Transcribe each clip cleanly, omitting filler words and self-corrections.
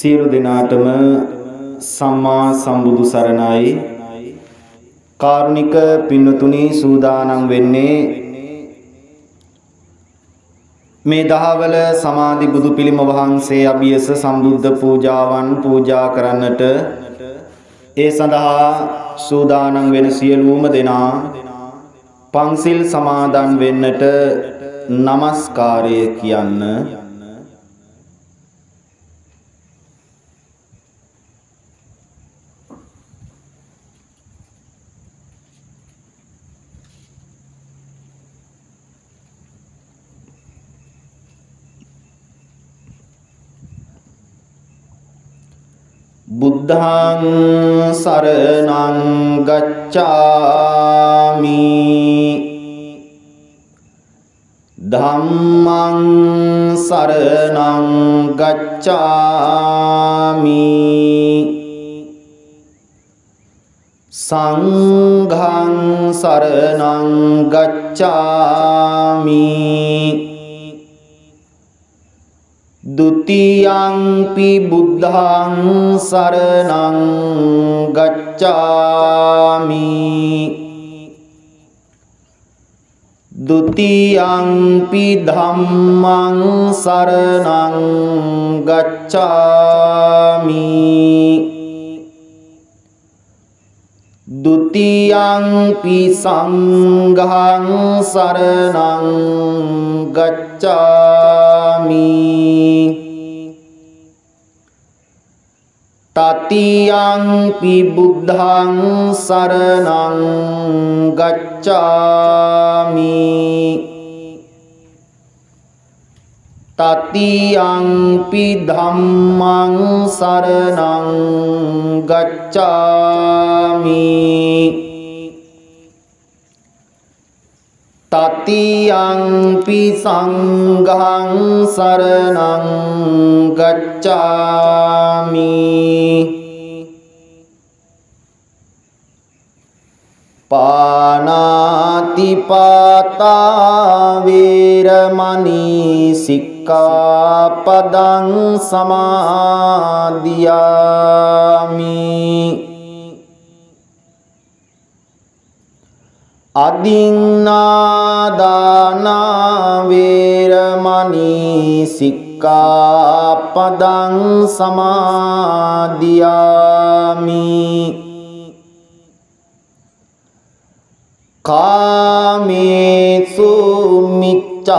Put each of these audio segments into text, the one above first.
සියලු දෙනාටම සම්මා සම්බුදු සරණයි. කාරුණික පින්නතුනි සූදානම් වෙන්නේ මේ දහවල සමාධි බුදු පිළිම වහන්සේ අභියස සම්බුද්ධ පූජාවන් පූජා කරන්නට. ඒ සඳහා සූදානම් වෙන සියලුම දෙනා පන්සිල් සමාදන් වෙන්නට නමස්කාරය කියන්න. බුද්ධං සරණං ගච්ඡාමි ධම්මං සරණං ගච්ඡාමි සංඝං සරණං ගච්ඡාමි ဒုတိယံ පි බුද්ධං සරණං ගච්ඡාමි ဒုတိယံ පි ධම්මං සරණං ගච්ඡාමි ဒုတိယံ පි සංඝං සරණං ගච්ඡාමි තතියංපි බුද්ධං සරණං ගච්ඡාමි තතියංපි ධම්මං සරණං ගච්ඡාමි තතියංපි සංඝං සරණං ගච්ඡාමි පානාති පාතා වේරමණී සික්ඛාපදං සමාදියාමි අදින්නාදාන වේරමණී සික්ඛාපදං සමාදියාමි කාමේසු මිච්ඡාචාරා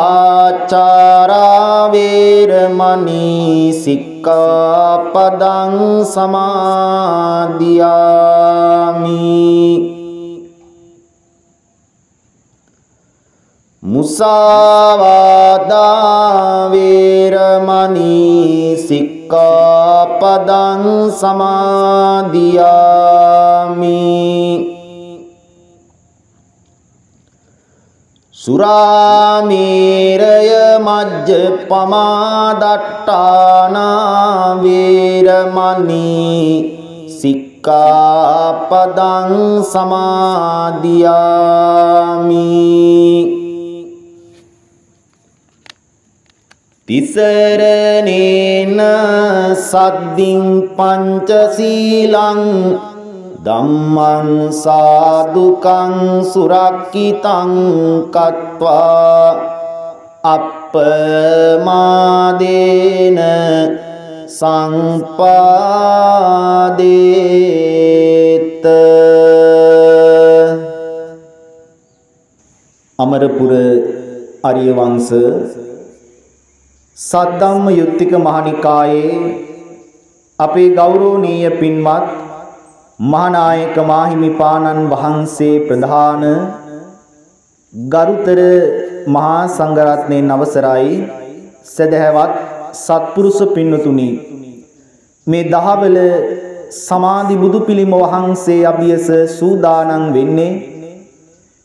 වේරමණී සික්ඛාපදං සමාදියාමි මුසාවාදා වේරමණී සික්ඛාපදං සමාදියාමි සුරාමේරය මජ්ජපමා දට්ඨානා වේරමණී සික්ඛාපදං සමාදියාමි තිසරණේන සද්දින් පංචශීලං ධම්මං සාදුකං සුරක්ඛිතං කତ୍වා අප්පමාදේන සංපාදේත. අමරපුර ආර්ය වංශ සද්ධම්ම යුත්තික මහනිකායේ අපේ ගෞරවනීය පින්වත් මහානායක මාහිමිපාණන් වහන්සේ ප්‍රධාන ගරුතර මහා සංඝරත්නයන් අවසරයි. සදහැවත් සත්පුරුෂ පින්නතුනි, මේ දහවල සමාධි බුදු පිළිම වහන්සේ අභියස සූදානම් වෙන්නේ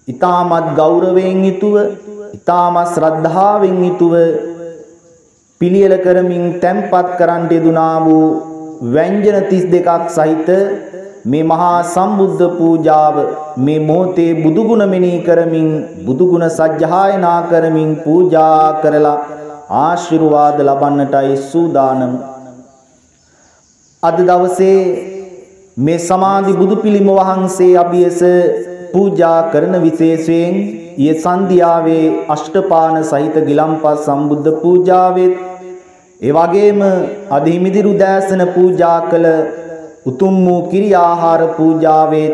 ඊ타මත් ගෞරවයෙන් යුතුව ඊ타මත් ශ්‍රද්ධාවෙන් යුතුව පිළියෙල කරමින් තැන්පත් කරන්ට යෙදුනා වූ ව්‍යංජන 32ක් සහිත මේ මහා සම්බුද්ධ පූජාව මේ මොහොතේ බුදුගුණ මෙනෙහි කරමින් බුදුගුණ සජ්ජායනා කරමින් පූජා කරලා ආශිර්වාද ලබන්නටයි සූදානම. අද දවසේ මේ සමාධි බුදු පිළිම වහන්සේ අභියස පූජා කරන විශේෂයෙන් ඊයේ සන්ධ්‍යාවේ අෂ්ටපාන සහිත ගිලම්පස් සම්බුද්ධ පූජාවෙත් ඒ වගේම අද හිමිදිරි උදෑසන පූජා කළ උතුම් වූ කිරි ආහාර පූජාවෙත්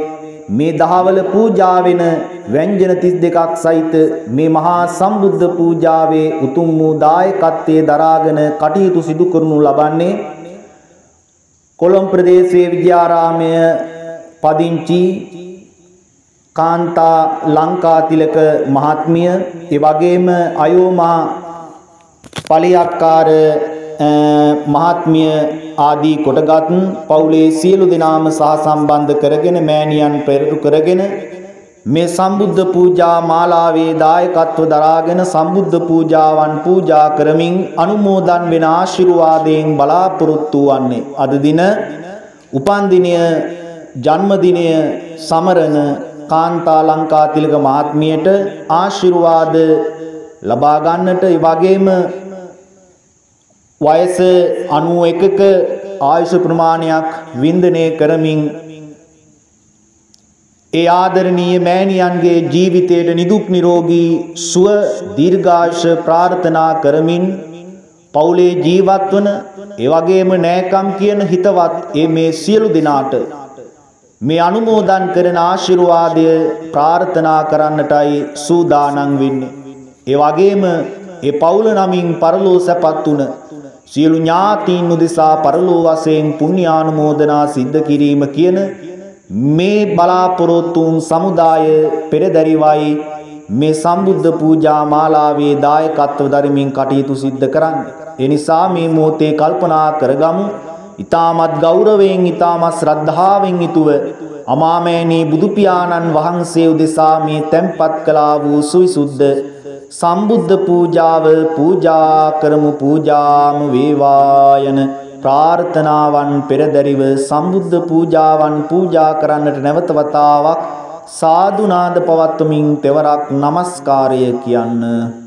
මේ දහවල පූජා වෙන ව්‍යංජන 32ක් සහිත මේ මහා සම්බුද්ධ පූජාවේ උතුම් වූ දායකත්වයේ දරාගෙන කටයුතු සිදු කරනු ලබන්නේ කොළඹ ප්‍රදේශයේ විද්‍යාරාමය පදිංචි කාන්තා ලංකාතිලක මහත්මිය ඒ වගේම අයෝමා පලියක්කාර මහත්මිය ආදී කොටගත් පවුලේ සියලු දෙනාම සහසම්බන්ධ කරගෙන මෑණියන් පෙරටු කරගෙන මේ සම්බුද්ධ පූජා මාලාවේ දායකත්ව දරාගෙන සම්බුද්ධ පූජාවන් පූජා කරමින් අනුමෝදන් වෙන ආශිර්වාදයෙන් බලාපොරොත්තු වන්නේ අද දින උපන් දිනය ජන්මදිනය සමරන කාන්තා ලංකාතිලක මහත්මියට ආශිර්වාද ලබා ගන්නට ඒ වගේම වයස 91ක ආයුෂ ප්‍රමාණයක් වින්දනය කරමින් ඒ ආදරණීය මෑණියන්ගේ ජීවිතයට නිදුක් නිරෝගී සුව දීර්ඝායුෂ ප්‍රාර්ථනා කරමින් පවුලේ ජීවත් වන ඒ වගේම නෑකම් කියන හිතවත් මේ සියලු දෙනාට මේ අනුමෝදන් කරන ආශිර්වාදය ප්‍රාර්ථනා කරන්නටයි සූදානම් වෙන්නේ. ඒ වගේම ඒ පවුල නමින් පරලෝ සැපත් වුණ සියලු ඥාතීන් උදෙසා පරලෝ වශයෙන් පුණ්‍යානුමෝදනා සිද්ධ කිරීම කියන මේ බලාපොරොත්තුන් සමුදාය පෙරදරිවයි මේ සම්බුද්ධ පූජා මාලාවේ දායකත්ව දරමින් කටයුතු සිද්ධ කරන්නේ. ඒ නිසා මේ මොහොතේ කල්පනා කරගමු. ඊ타මත් ගෞරවයෙන් ඊ타මත් ශ්‍රද්ධාවෙන් යුතුව අමාමෑණී බුදු පියාණන් වහන්සේ උදෙසා මේ තැන්පත් කළා වූ සුවිසුද්ධ සම්බුද්ධ පූජාව පූජා කරමු පූජාම වේවා යන ප්‍රාර්ථනාවන් පෙරදරිව සම්බුද්ධ පූජාවන් පූජා කරන්නට නැවත වතාවක් සාදු නාද පවත්වමින් තෙවරක් নমස්කාරය කියන්න.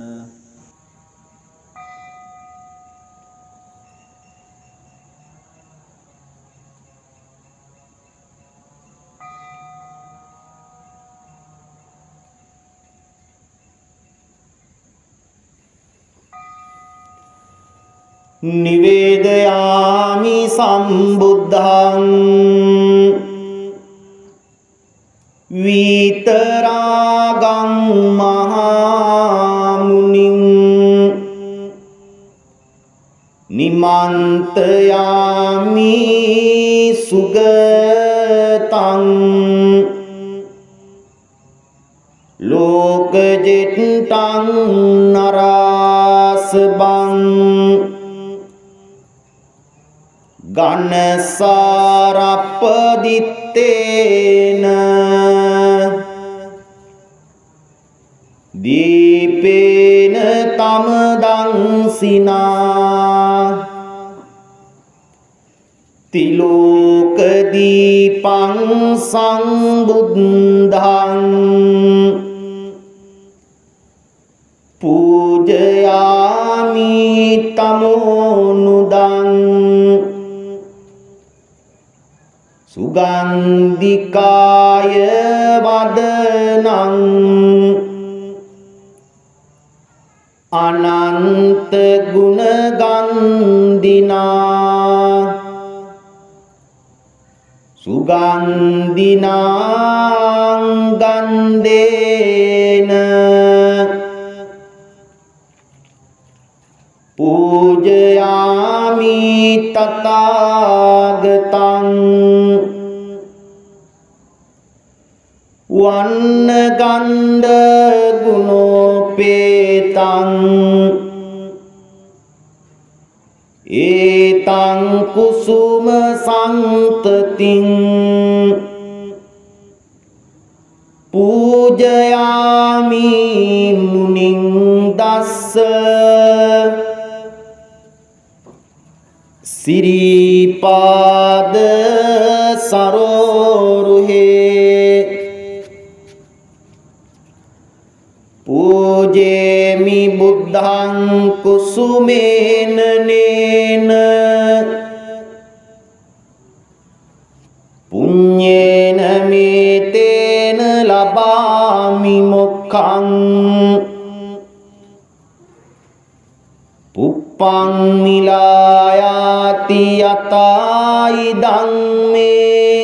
නිවේදයාමි සම්බුද්ධං විතරාගං මහා මුනිං නිමන්තයාමි සුගතං ලෝකජෙට්ටං නරාසබං ගණසාරපදිත්තේන දීපේන තමදංසිනා තිලෝක දීපං සංබුද්ධං පූජයාමි තමෝනුදං සුගන්ධිකාය වදනං අනන්ත ගුණ ගන්ධිනා සුගන්ධිනාං ගන්ධේන පූජයාමි තථාගතං වන්න ගණ්ඩ ගුණෝපේතං ඒතං කුසුම සංතතින් පූජයාමි මුනිං දස්ස සිරිපාද සරෝරුහේ පූජේමි බුද්ධං කුසුමේන නේන පුඤ්ඤේන මේතේන ලබාමි මොක්ඛං පුප්පං මිලායාති යතයි ධම්මේ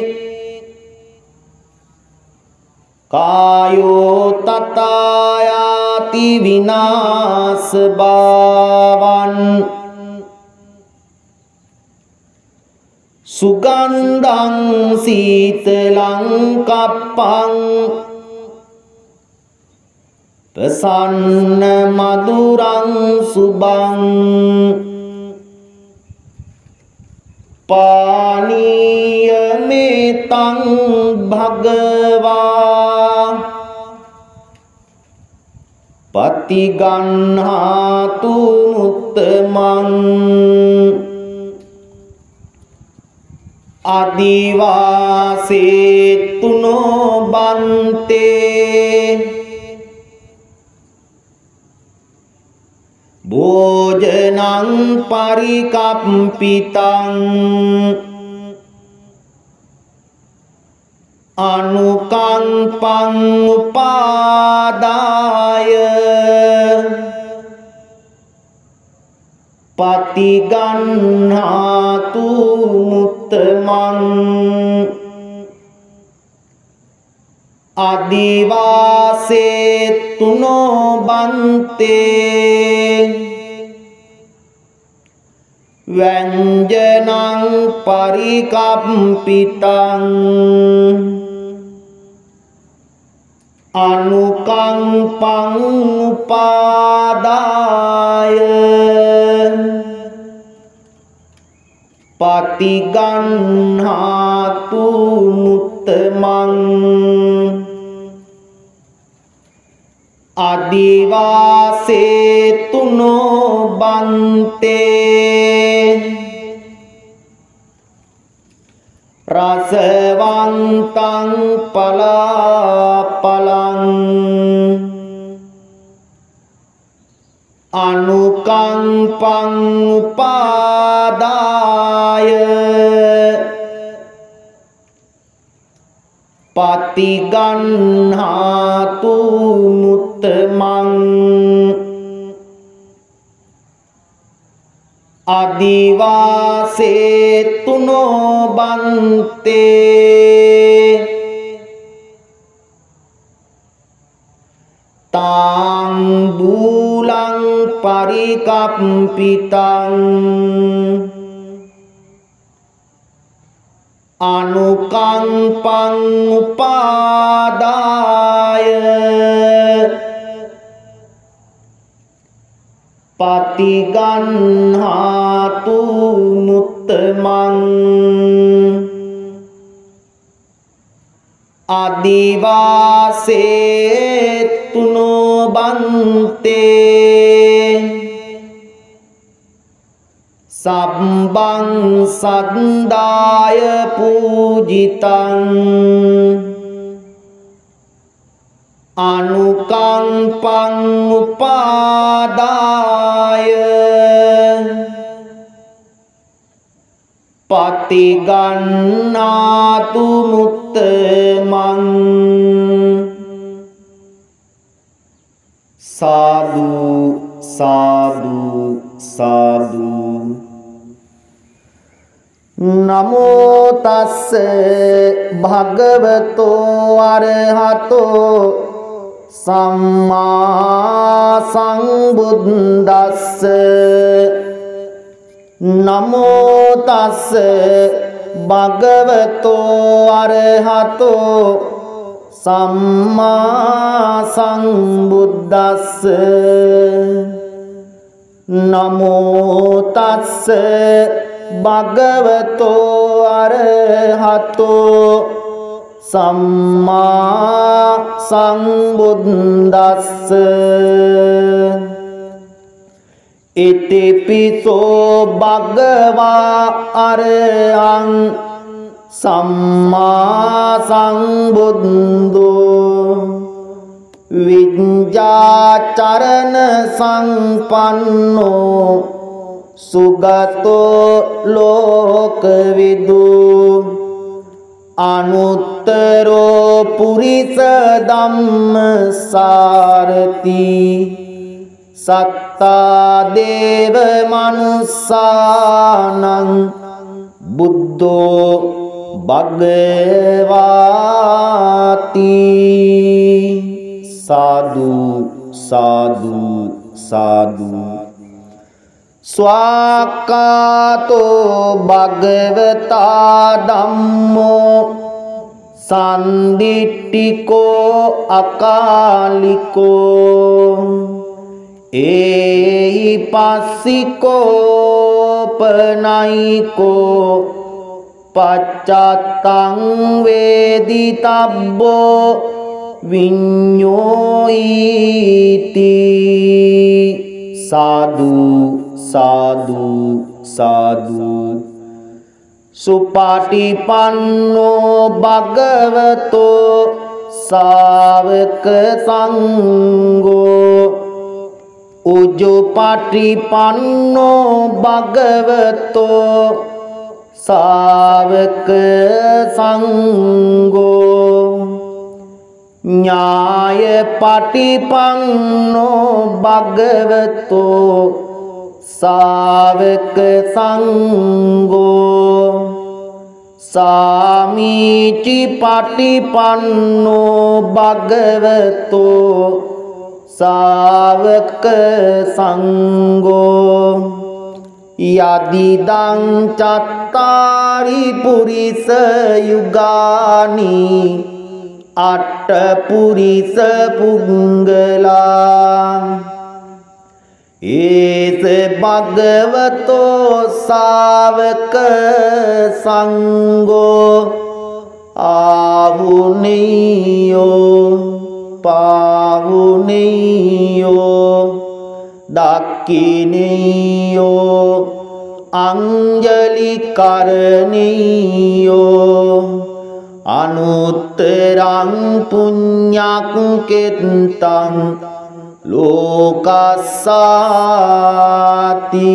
කායෝ තතායාති විනාශ භාවං සුගන්ධං සීතලං කප්පං ප්‍රසන්න මధుරං සුභං පානීය මේතං භගවා පතිගන්හාතු මුත්තමං අදිවාසේතුනෝ බන්තේ භෝජනං පරිකම්පිතං අනුකම්පං උපාදාය පතිගන්හාතු මුත්තමං අදිවාසේතුනෝ බන්තේ ව්‍යංජනං පරිකම්පිතං අනුකම්පං උපාදාය පතිගන්හාතු මුත්තමං අදිවාසේතුනෝ බන්තේ රසවන්තං පලාපලං අනුකම්පං උපාදාය පතිගන්හාතු මුත්තමං අදිවාසේතුනෝ බන්තේ තාම්බූලං පරිකම්පිතං අනුකම්පං උපාදාය පතිගන්හාතු මුත්තමං අදිවාසේතුනෝ බන්තේ සබ්බං සද්දාය පූජිතං අනුකම්පං උපාදාය පතිගන්නාතු මුත්තමං සාදු සාදු සාදු නමෝ තස්ස භගවතෝ අරහතෝ සම්මා සම්බුද්දස්ස නමෝ තස්ස භගවතෝ අරහතෝ සම්මා සම්බුද්දස්ස නමෝ තස්ස භගවතෝ අරහතෝ සම්මා සම්බුද්දස්ස ඉතිපිසෝ භගවා අරහං සම්මා සම්බුද්ධෝ විඤ්ඤාචරණ සංපන්නෝ සුගතෝ ලෝකවිදු අනුත්තරෝ පුරිස ධම්ම සාරති සත්තා දේව මනුස්සානං බුද්ධෝ භගවාති සාදු සාදු සාදු ස්වාක්කාතෝ භගවතා ධම්මෝ සන්දිට්ඨිකෝ අකාලිකෝ ඒහි පස්සිකෝ පනයිකෝ පච්චත්තං වේදිතබ්බෝ විඤ්ඤෝයිති සාදු සාදු සාදු සුපටිපන්නෝ භගවතෝ ශාවක සංඝෝ උජුපටිපන්නෝ භගවතෝ ශාවක සංඝෝ ඥාය පටිපන්නෝ භගවතෝ ශාවක සංඝෝ සාමීචි පටිපන්නෝ භගවතෝ ශාවක සංඝෝ යදිදං චත්තාරි පුරිස යුගානි අට්ඨ පුරිස පුංගලා ඒස භගවතෝ ශාවක සංඝෝ ආහුනේයෝ පාහුනේයෝ දක්ඛිනේයෝ අංජලි කරණීයෝ අනුත්තරං පුඤ්ඤක්ඛෙත්තං ලෝකස්සාති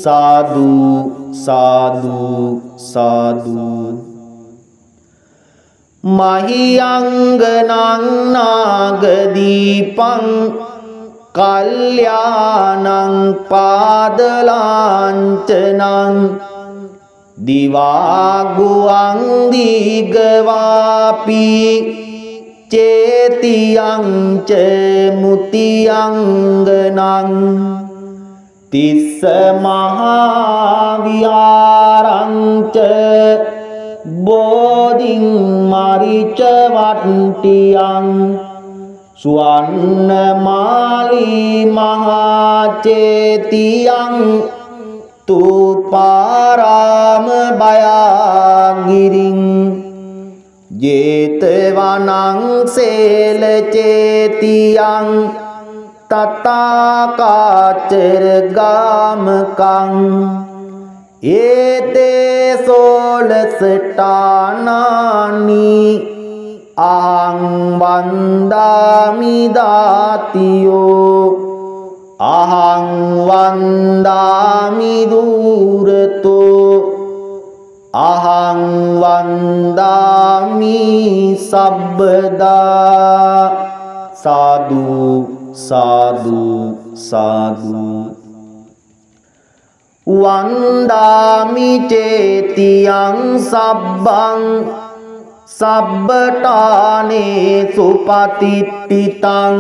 සාදු සාදු සාදු මහියංගනං නාගදීපං කල්යාණං පාදලාංචනං දිවාගුවං දීගවාපි චේතියං ච මුතියංගනං තිස්ස මහා විහාරං ච බෝධින් මරිච වට්ටියං සුවන්නමාලී මහා චේතියං තුපාරාම බයාගිරින් ජේතවනං සේල චේතියං තථාකාචර ගාමකං ඒතේ සෝලසටානානි අහං වන්දාමි දාතියෝ අහං වන්දාමි දුරතෝ අහං වන්දාමි සබ්බදා සාදු සාදු සාදු වන්දාමි චේතියං සබ්බං සබ්බටානේ සුපතිට්ඨිතං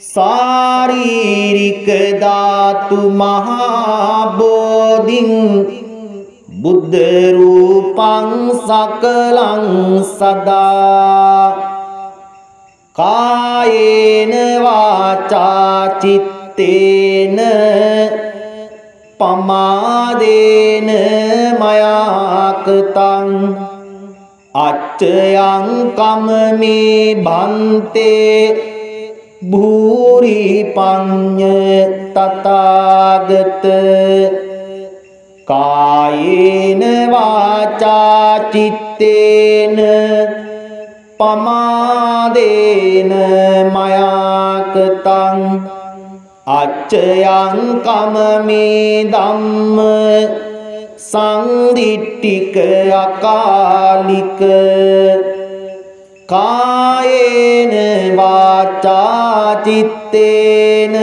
සාරීරික ධාතු මහා බෝධින් බුද්ධ රූපං සකලං සදා කායේන වාචා චිත්තේන පමාදේන මයාකතං අච්චයං කමමේ බන්තේ භූරි පඤ්ඤ තථාගත කායේන වාචා චිත්තේන පමාදේන මයාකතං අච්චයං කමමේ ධම්ම සංදිට්ඨික අකාලික කායේන වාචා චිත්තේන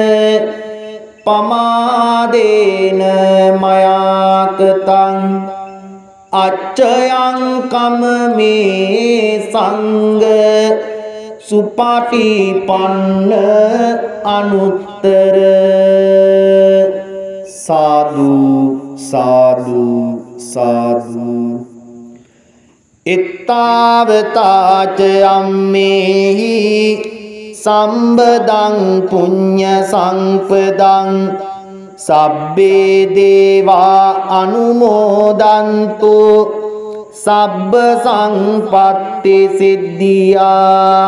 පමාදේන මයාකතං අච්චයං කමමේ සංඝ සුපටිපන්න අනුත්තර සාදු සාදු සාදු එත්තාවතාච අම්මේහි සම්බදං පුඤ්ඤ සංපදං සබ්බේ දේවා අනුමෝදන්තු සබ්බ සංපත්ති සිද්ධියා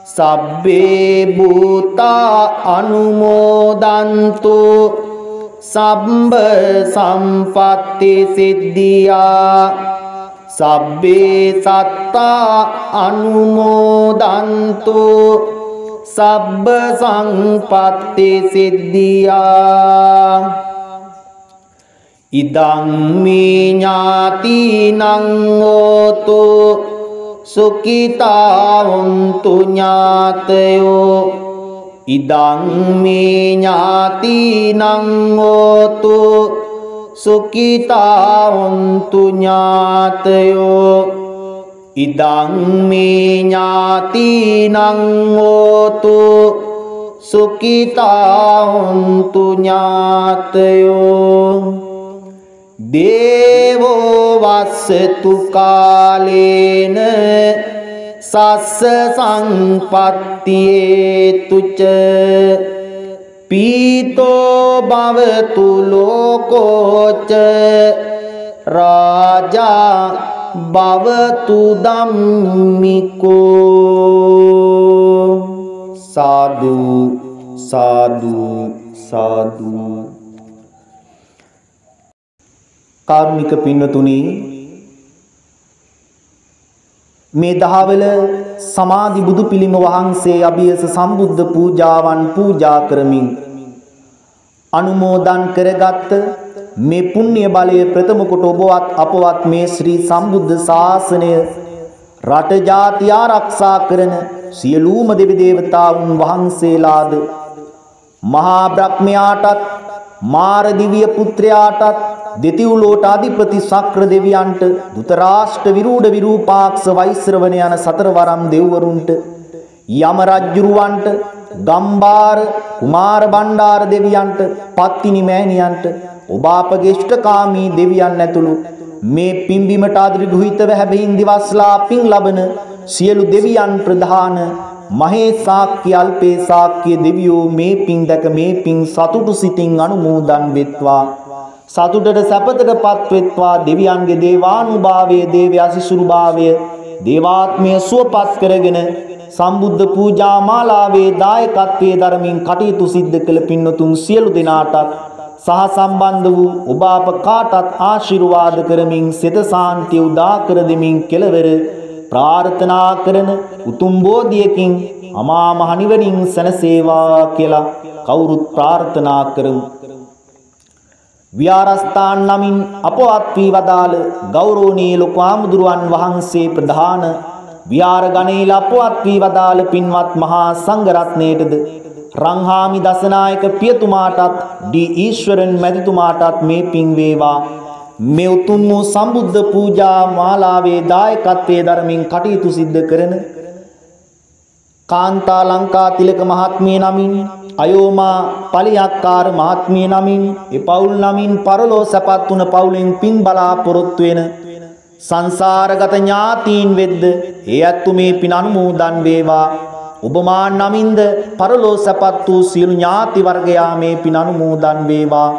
සබ්බේ භූතා අනුමෝදන්තු සබ්බ සම්පත්ති සිද්ධියා සබ්බේ සත්තා අනුමෝදන්තු සබ්බ සංපත්ති සිද්ධියා ඉදං මේ ඥාතිනං හෝතු සුඛිතා හොන්තු ඥාතයෝ ඉදං මේ ඥාතිනං හෝතු සුඛිතා හොන්තු ඥාතයෝ ඉදං මේ ඥාතිනං හෝතු සුඛිතා හොන්තු ඥාතයෝ දේවෝ වස්සතු කාලේන සස්ස සංපත්තියේතුච පීතෝ භවතු ලෝකෝච රාජා භවතු ධම්මිකෝ සාදු සාදු සාදු කාරුණික පින්වතුනි මේ දහවල සමාධි බුදු පිළිම වහන්සේ අභියස සම්බුද්ධ පූජාවන් පූජා කරමින් අනුමෝදන් කරගත් මේ පුණ්‍ය බලය ප්‍රථම කොට ඔබවත් අපවත් මේ ශ්‍රී සම්බුද්ධ ශාසනය රට ජාතිය ආරක්ෂා කරන සියලුම දෙවි දේවතාවුන් වහන්සේලාද මහා බ්‍රහ්මයාටත් මාර දිව්‍ය පුත්‍රයාටත් දෙතිවුලෝට අධිපති සක්‍ර දෙවියන්ට දුතරාෂ්ට්‍ර විරූඪ විරූපාක්ෂ වෛශ්‍රවණ යන සතරවරම් දෙව්වරුන්ට යම රජුරවන්ට ගම්බාර කුමාර බණ්ඩාර දෙවියන්ට පත්තිනි මෑණියන්ට ඔබ අපගේ ඉෂ්ඨකාමී දෙවියන් ඇතුළු මේ පින්බිමට අධිග්‍රහිතව හැබැයින් දිවස්ලා පින් ලබන සියලු දෙවියන් ප්‍රධාන මහේ ශාක්‍ය අල්පේ ශාක්‍ය දෙවියෝ මේ පින් දැක මේ පින් සතුටු සිතින් අනුමෝදන් වෙත්වා සතුටට සැපතට පත් වෙත්වා දෙවියන්ගේ දේවානුභාවය දේව අසිසුරුභාවය දේවාත්මය සුවපත් කරගෙන සම්බුද්ධ පූජා මාලාවේ දායකත්වයේ ධර්මින් කටයුතු සිද්ධ කළ පින්වතුන් සියලු දෙනාටත් සහ සම්බන්ධ වූ ඔබ අප කාටත් ආශිර්වාද කරමින් සිත සාන්තිය උදා කර දෙමින් කෙලවර ප්‍රාර්ථනා කරන උතුම් බෝධියකින් අමා මහ නිවනින් සැනසේවා කියලා කවුරුත් ප්‍රාර්ථනා කරමු. විහාරස්ථාන නමින් අපවත් වී වදාළ ගෞරවනීය ලොකු ආමුදුරුවන් වහන්සේ ප්‍රධාන විහාර ගණේල අපවත් වී වදාළ පින්වත් මහා සංඝ රත්නයේද රංහාමි දසනායක පියතුමාටත් ඩී ඊශ්වරන් මැතිතුමාටත් මේ පින් වේවා. මේ උතුම් වූ සම්බුද්ධ පූජා මාලාවේ දායකත්වයේ ධර්මින් කටයුතු සිද්ධ කරන කාන්තා ලංකා තිලක මහත්මිය නමින් අයෝමා පලියක්කාර මහත්මිය නමින් ඒ පවුල් නමින් පරලෝ සැපත් වුණ පවුලෙන් පින් බලාපොරොත්තු වෙන සංසාරගත ඥාතීන් වෙද්ද ඒ ඇත්තු මේ පින් අනුමෝදන් වේවා. ඔබ මා නමින්ද පරලෝ සැපත් වූ සියලු ඥාති වර්ගයා මේ පින් අනුමෝදන් වේවා.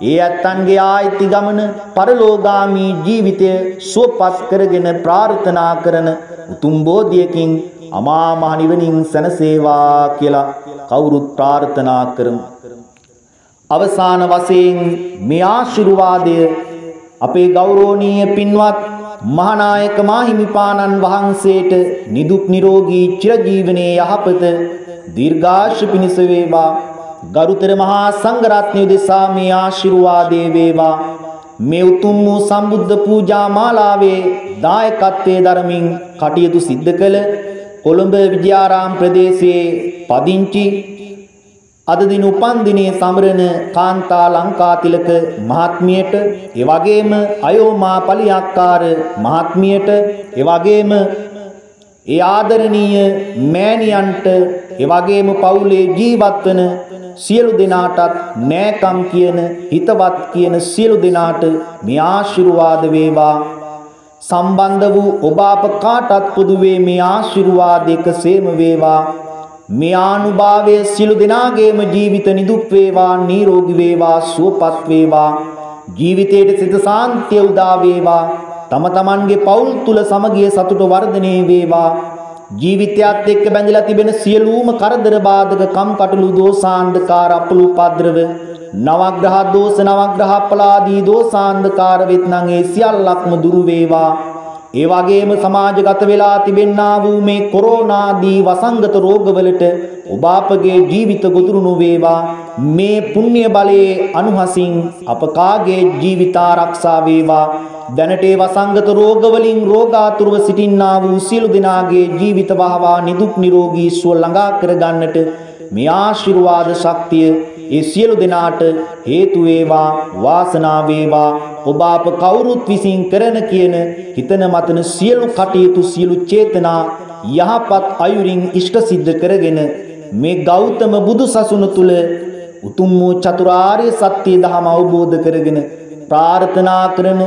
ඒ ඇත්තන්ගේ ආයිති ගමන පරලෝගාමී ජීවිතය සුවපත් කරගෙන ප්‍රාර්ථනා කරන උතුම් බෝධියකින් අමා මහ නිවනින් සැනසේවා කියලා කවුරුත් ප්‍රාර්ථනා කරමු. අවසාන වශයෙන් මේ ආශිර්වාදය අපේ ගෞරවනීය පින්වත් මහානායක මාහිමිපාණන් වහන්සේට නිදුක් නිරෝගී චිරජීවනයේ යහපත දීර්ඝාෂ පිණිස වේවා. ගරුතර මහා සංඝරත්නය දෙසා මේ ආශිර්වාදේ වේවා. මේ උතුම් වූ සම්බුද්ධ පූජා මාලාවේ දායකත්වයේ දරමින් කටයුතු සිද්ධ කළ කොළඹ විජයාරාම ප්‍රදේශයේ පදිංචි අද දින උපන් දිනේ සමරන කාන්තා ලංකාතිලක මහත්මියට, ඒ වගේම අයෝමා පලියක්කාර මහත්මියට, ඒ වගේම ඒ ආදරණීය මෑණියන්ට, ඒ වගේම පවුලේ ජීවත් වන සියලු දෙනාටත් නෑකම් කියන හිතවත් කියන සියලු දෙනාට මේ ආශිර්වාද වේවා. සම්බන්ධ වූ ඔබ අප කාටත් පොදුවේ මේ ආශිර්වාද එකසේම වේවා. මේ ආනුභාවයේ සියලු දෙනාගේම ජීවිත නිදුක් වේවා, නිරෝගී වේවා, සුවපත් වේවා. ජීවිතයේ සිත සාන්තිය උදා වේවා. තම තමන්ගේ පවුල් තුල සමගිය සතුට වර්ධනය වේවා. ජීවිතයත් එක්ක බැඳලා තිබෙන සියලුම කරදර බාධක කම්කටොළු දෝෂාන්ධකාර අපලු උපද්‍රව නවග්‍රහ දෝෂ නවග්‍රහ අපලාදී දෝෂාන්ධකාර වෙත්නම් ඒ සියල්ලක්ම දුරු වේවා. ඒ වගේම සමාජගත වෙලා තිබෙන්නා වූ මේ කොරෝනා දී වසංගත රෝගවලට ඔබ අපගේ ජීවිත ගොදුරු නොවේවා. මේ පුණ්‍ය බලයේ අනුහසින් අප කාගේ ජීවිත ආරක්ෂා වේවා. දැනට ඒ වසංගත රෝගවලින් රෝගාතුරව සිටින්නා වූ සියලු දෙනාගේ ජීවිත වහවා නිදුක් නිරෝගී සුව ළඟා කර ගන්නට මේ ආශිර්වාද ශක්තිය ඒ සියලු දෙනාට හේතු වේවා, වාසනාව වේවා. ඔබ අප කවුරුත් විසින් කරන කියන හිතන මතන සියලු කටයුතු සියලු චේතනා යහපත් අයුරින් ඉෂ්ට සිද්ධ කරගෙන මේ ගෞතම බුදු සසුන තුල උතුම් වූ චතුරාර්ය සත්‍ය ධම අවබෝධ කරගෙන ප්‍රාර්ථනා කරන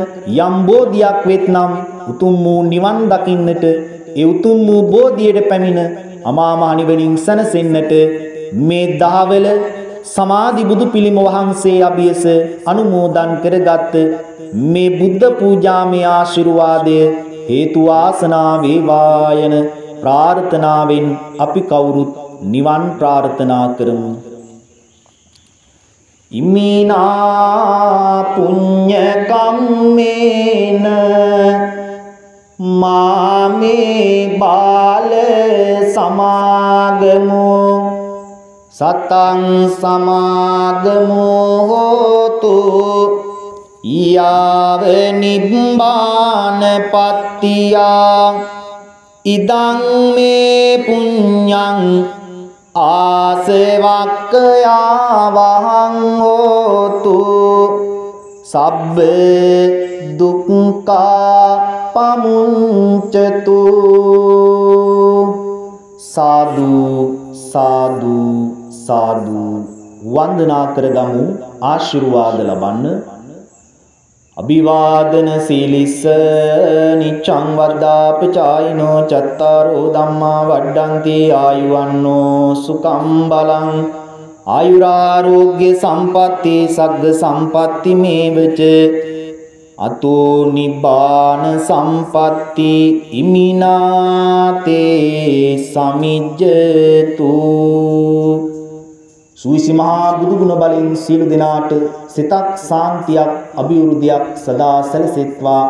යම් බෝධියක් වෙත්නම් උතුම් වූ නිවන් දකින්නට, ඒ උතුම් වූ බෝධියට පැමිණ අමා මහ නිවනින් සැනසෙන්නට මේ දහවල සමාධි බුදු පිළිම වහන්සේ අභියස අනුමෝදන් කරගත් මේ බුද්ධ පූජාමය ආශිර්වාදය හේතු වාසනා වේවා යන ප්‍රාර්ථනාවෙන් අපි කවුරුත් නිවන් ප්‍රාර්ථනා කරමු. ඉමිනා පුඤ්ඤ කම්මේන මාමේ බාල සමාගමෝ සතං සමාගමෝ හෝතු යාව නිබ්බාන පත්තියා ඉදං මේ පුඤ්ඤං ආසවක්ඛයා වහං හෝතු සබ්බ දුක්ඛා පමුංචතු. සාදු සාදු සාදු. වන්දනා කරගමු, ආශිර්වාද ලබන්න. අභිවාදන සීලිස්ස නිච්ඡං වර්ධාපචායිනෝ චත්තාරෝ ධම්මා වඩ්ඩන්ති ආයුවන්නෝ සුඛං බලං ආයුරාෝග්‍ය සම්පatti සග්ග සම්පatti මේවච අතෝ නිබ්බාන සම්පatti ඉමිනාතේ සමිජ්ජතු. සුවිසි මහා බුදු ගුණ බලෙන් සියලු දෙනාට සිතක් සාන්තියක් අභිවෘද්ධියක් සදා සැලසෙත්වා,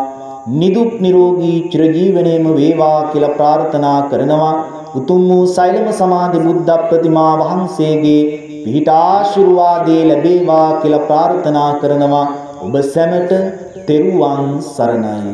නිදුක් නිරෝගී චිරජීවනයේම වේවා කියලා ප්‍රාර්ථනා කරනවා. උතුම් වූ සෛලම සමාධි බුද්ධ ප්‍රතිමා වහන්සේගේ පිහිට ආශිර්වාදේ ලැබේවා කියලා ප්‍රාර්ථනා කරනවා. ඔබ සැමට තෙරුවන් සරණයි.